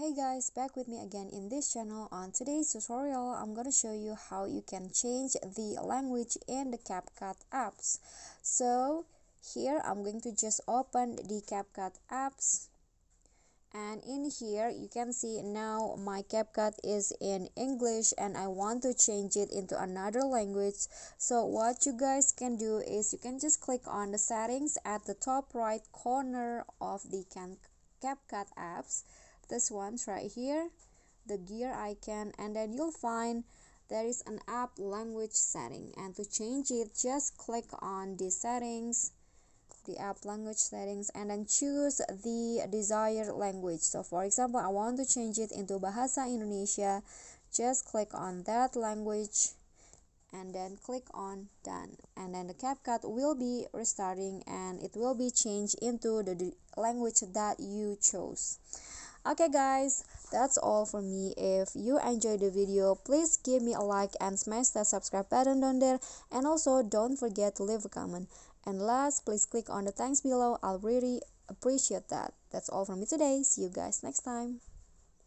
Hey guys, back with me again in this channel. On today's tutorial, I'm going to show you how you can change the language in the CapCut apps. So here I'm going to just open the CapCut apps, and in here you can see now my CapCut is in English and I want to change it into another language. So what you guys can do is you can just click on the settings at the top right corner of the CapCut apps. This one's right here, the gear icon, and then you'll find there is an app language setting, and to change it just click on the settings, the app language settings, and then choose the desired language. So for example, I want to change it into Bahasa Indonesia. Just click on that language and then click on done, and then the CapCut will be restarting and it will be changed into the language that you chose. Okay guys, that's all for me. If you enjoyed the video, please give me a like and smash that subscribe button down there, and also don't forget to leave a comment. And last, please click on the thanks below. I'll really appreciate that. That's all from me today. See you guys next time.